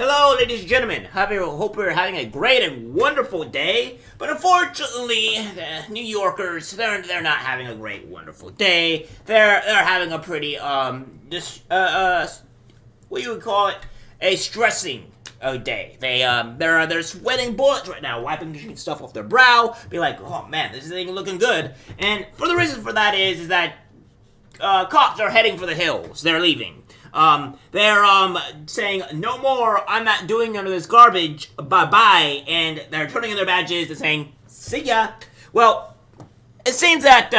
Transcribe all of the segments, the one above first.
Hello, ladies and gentlemen. Hope you're having a great and wonderful day. But unfortunately, the New Yorkers, they're not having a great, wonderful day. They're having a pretty what you would call it, a stressing day. They're sweating bullets right now, wiping stuff off their brow, be like, oh man, this ain't looking good. And for the reason for that is that cops are heading for the hills. They're leaving. They're saying, no more, I'm not doing none of this garbage, bye-bye, and they're turning in their badges and saying, see ya. Well, it seems that,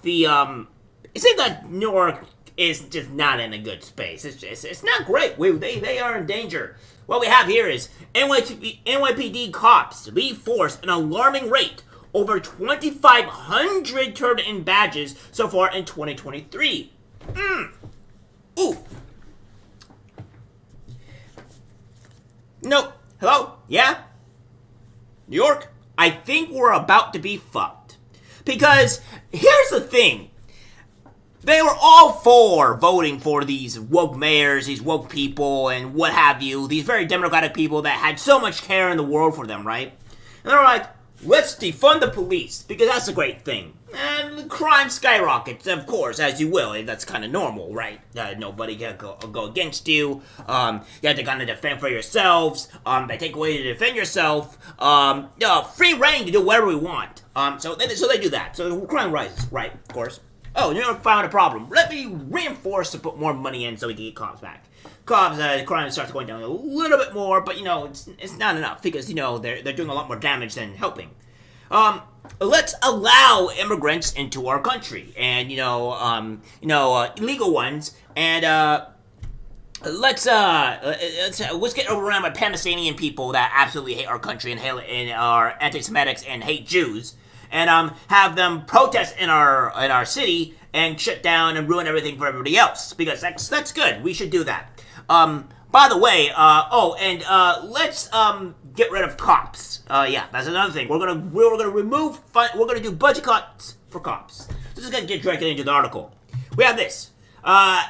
New York is just not in a good space. It's not great. They are in danger. What we have here is NYPD COPS leave force an alarming rate. Over 2,500 turned in badges so far in 2023. Ooh. No. Hello? Yeah? New York? I think we're about to be fucked. Because here's the thing. They were all for voting for these woke mayors, these woke people, and what have you. These very democratic people that had so much care in the world for them, right? And they're like, let's defund the police, because that's a great thing. And crime skyrockets, of course, as you will. That's kind of normal, right? Nobody can go against you. You have to kind of defend for yourselves. They take away to defend yourself. Free reign to do whatever we want. So they do that. So crime rises, right? Of course. Oh, New York found a problem. Let me reinforce to put more money in so we can get cops back. Cops, crime starts going down a little bit more, but it's not enough because they're doing a lot more damage than helping. Let's allow immigrants into our country, and illegal ones, and let's get around by Palestinian people that absolutely hate our country and are anti-Semitics and hate Jews, and have them protest in our city and shut down and ruin everything for everybody else because that's good. We should do that. By the way, let's get rid of cops. Yeah, that's another thing. We're gonna do budget cuts for cops. This is gonna get directly into the article. We have this.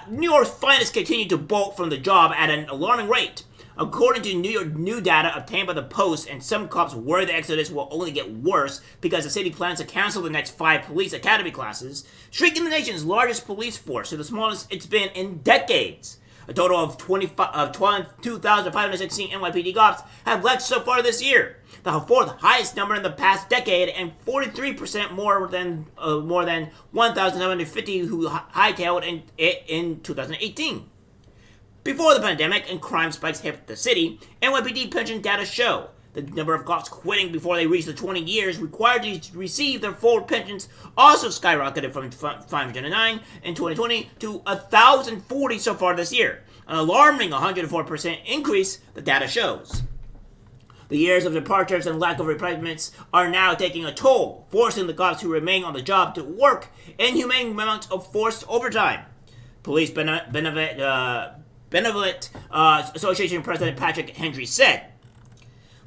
New York's finest continue to bolt from the job at an alarming rate. According to new data obtained by the Post, and some cops worry the exodus will only get worse because the city plans to cancel the next 5 police academy classes, shrinking the nation's largest police force to the smallest it's been in decades. A total of 2,516 NYPD cops have left so far this year, the 4th highest number in the past decade, and 43% more than 1,750 who hightailed in 2018. Before the pandemic and crime spikes hit the city, NYPD pension data show the number of cops quitting before they reach the 20 years required to receive their full pensions also skyrocketed from 509 in 2020 to 1,040 so far this year, an alarming 104% increase, the data shows. The years of departures and lack of replacements are now taking a toll, forcing the cops who remain on the job to work inhumane amounts of forced overtime. Police Benevolent Association President Patrick Hendry said.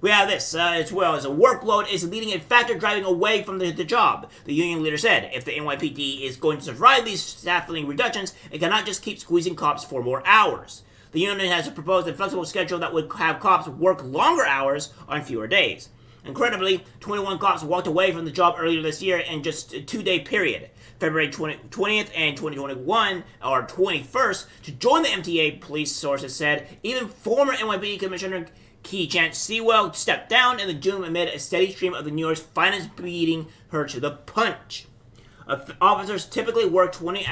We have this, as well as a workload is leading a factor driving away from the job. The union leader said, if the NYPD is going to survive these staffing reductions, it cannot just keep squeezing cops for more hours. The union has proposed a flexible schedule that would have cops work longer hours on fewer days. Incredibly, 21 cops walked away from the job earlier this year in just a 2-day period. February 20th and 2021, or 21st, to join the MTA, police sources said. Even former NYPD Commissioner Key Chance Sewell stepped down in the June amid a steady stream of the New York's finest beating her to the punch. Officers typically work 20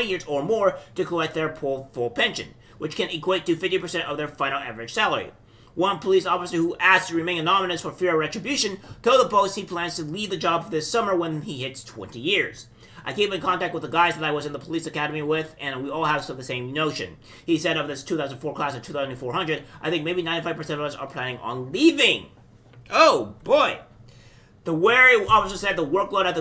years or more to collect their full pension, which can equate to 50% of their final average salary. One police officer who asked to remain anonymous for fear of retribution told the Post he plans to leave the job this summer when he hits 20 years. I keep in contact with the guys that I was in the police academy with, and we all have the same notion. He said of this 2004 class of 2,400, I think maybe 95% of us are planning on leaving. Oh, boy. The wary officer said the workload at the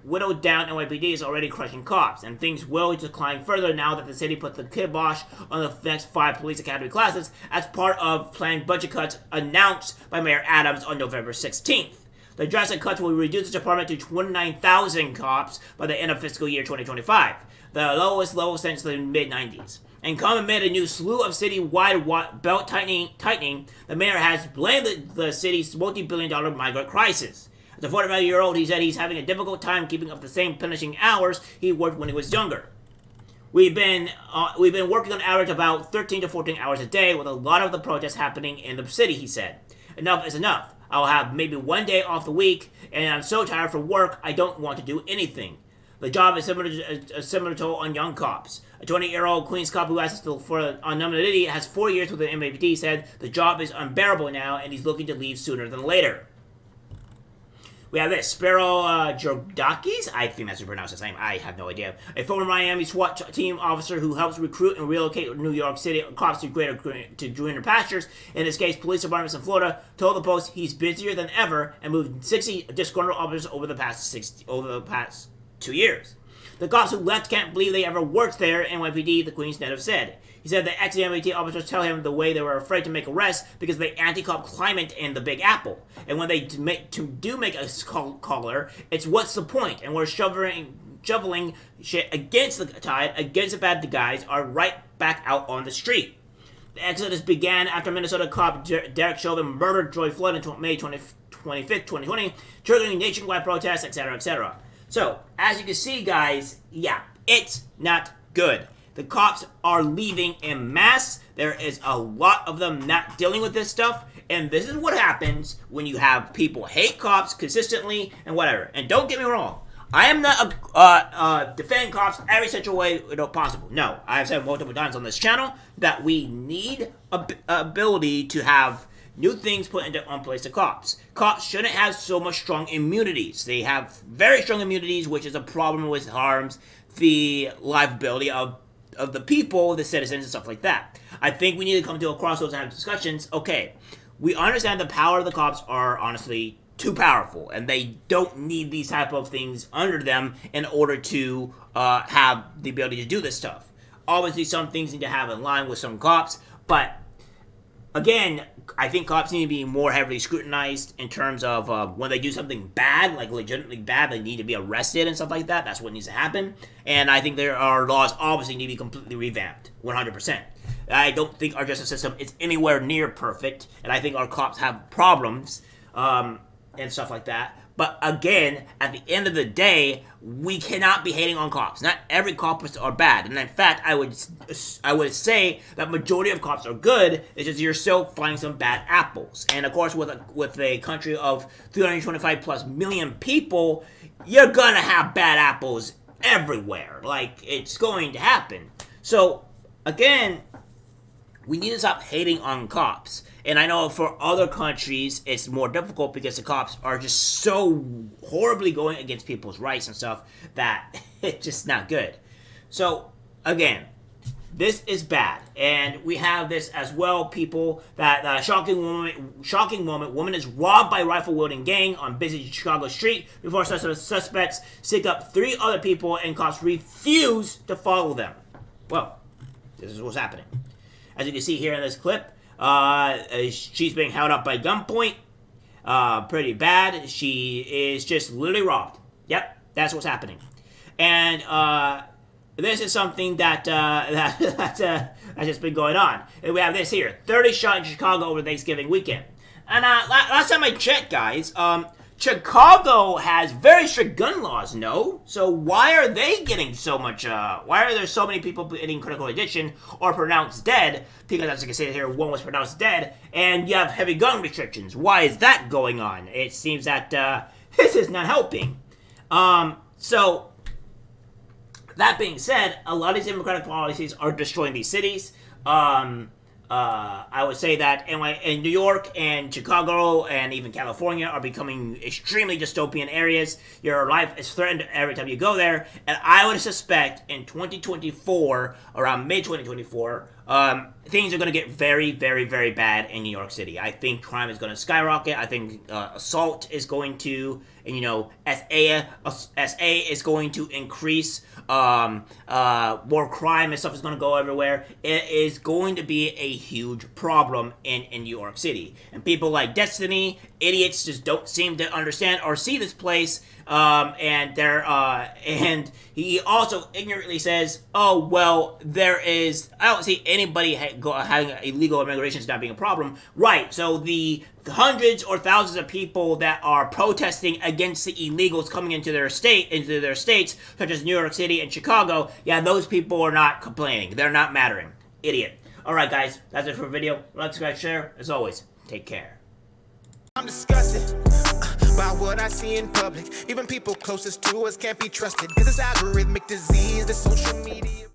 widowed down NYPD is already crushing cops, and things will decline further now that the city put the kibosh on the next 5 police academy classes as part of planned budget cuts announced by Mayor Adams on November 16th. The drastic cuts will reduce the department to 29,000 cops by the end of fiscal year 2025, the lowest level since the mid-90s. and come amid a new slew of city-wide belt tightening, the mayor has blamed the city's multi-billion-dollar migrant crisis. As a 45-year-old, he said he's having a difficult time keeping up the same punishing hours he worked when he was younger. We've been working on average about 13 to 14 hours a day, with a lot of the protests happening in the city, he said. Enough is enough. I'll have maybe one day off the week, and I'm so tired from work, I don't want to do anything. The job is similar to on young cops. A 20-year-old Queens cop who asked for anonymity has 4 years with the NYPD said the job is unbearable now, and he's looking to leave sooner than later. We have this, Spiro Georgakis, I think that's how you pronounce his name, I have no idea. A former Miami SWAT team officer who helps recruit and relocate New York City cops to greener pastures. In this case, police departments in Florida told the Post he's busier than ever and moved 60 disgruntled officers over the past 2 years. The cops who left can't believe they ever worked there, NYPD, the Queens native said. He said the ex-MIT officers tell him the way they were afraid to make arrests because of the anti-cop climate in the Big Apple. And when they do make a caller, it's what's the point? And we're shoveling shit against the tide, against the bad guys, are right back out on the street. The exodus began after Minnesota cop Derek Chauvin murdered Joy Floyd on May 25th, 2020, triggering nationwide protests, etc., etc. So, as you can see, guys, yeah, it's not good. The cops are leaving en masse. There is a lot of them not dealing with this stuff. And this is what happens when you have people hate cops consistently and whatever. And don't get me wrong. I am not defending cops every such a way possible. No, I have said multiple times on this channel that we need ability to have new things put on place to cops. Cops shouldn't have so much strong immunities. They have very strong immunities, which is a problem which harms the livability of the people, the citizens, and stuff like that. I think we need to come to a crossroads and have discussions. Okay, we understand the power of the cops are honestly too powerful, and they don't need these type of things under them in order to have the ability to do this stuff. Obviously, some things need to have in line with some cops, but again, I think cops need to be more heavily scrutinized in terms of when they do something bad, like legitimately bad, they need to be arrested and stuff like that. That's what needs to happen. And I think there are laws obviously need to be completely revamped, 100%. I don't think our justice system is anywhere near perfect, and I think our cops have problems and stuff like that. But again, at the end of the day, we cannot be hating on cops. Not every cops are bad. And in fact, I would say that majority of cops are good. It's just you're still finding some bad apples. And of course, with a country of 325 plus million people, you're gonna have bad apples everywhere. Like, it's going to happen. So, again, we need to stop hating on cops. And I know for other countries, it's more difficult because the cops are just so horribly going against people's rights and stuff that it's just not good. So, again, this is bad. And we have this as well, people, that shocking moment, woman is robbed by rifle-wielding gang on busy Chicago street before suspects stick up 3 other people and cops refuse to follow them. Well, this is what's happening. As you can see here in this clip, she's being held up by gunpoint. Pretty bad. She is just literally robbed. Yep, that's what's happening. And this is something that's just been going on. And we have this here: 30 shot in Chicago over Thanksgiving weekend. And last time I checked, guys, Chicago has very strict gun laws, no? So why are they getting so much, why are there so many people getting critical condition or pronounced dead? Because as you can see here, one was pronounced dead, and you have heavy gun restrictions. Why is that going on? It seems that this is not helping. So, that being said, a lot of these democratic policies are destroying these cities. I would say that in New York and Chicago and even California are becoming extremely dystopian areas. Your life is threatened every time you go there. And I would suspect in 2024, around mid-2024, things are going to get very, very, very bad in New York City. I think crime is going to skyrocket. I think assault is going to, and SA is going to increase. More crime and stuff is going to go everywhere. It is going to be a huge problem in New York City. And people like Destiny, idiots, just don't seem to understand or see this place. And he also ignorantly says, "Oh well, I don't see anybody having illegal immigration as not being a problem." Right. So the hundreds or thousands of people that are protesting against the illegals coming into their states, such as New York City and Chicago, yeah, those people are not complaining. They're not mattering. Idiot. All right, guys, that's it for the video. Like, subscribe, share. As always, take care. I'm disgusted by what I see in public. Even people closest to us can't be trusted, 'cause it's algorithmic disease, the social media.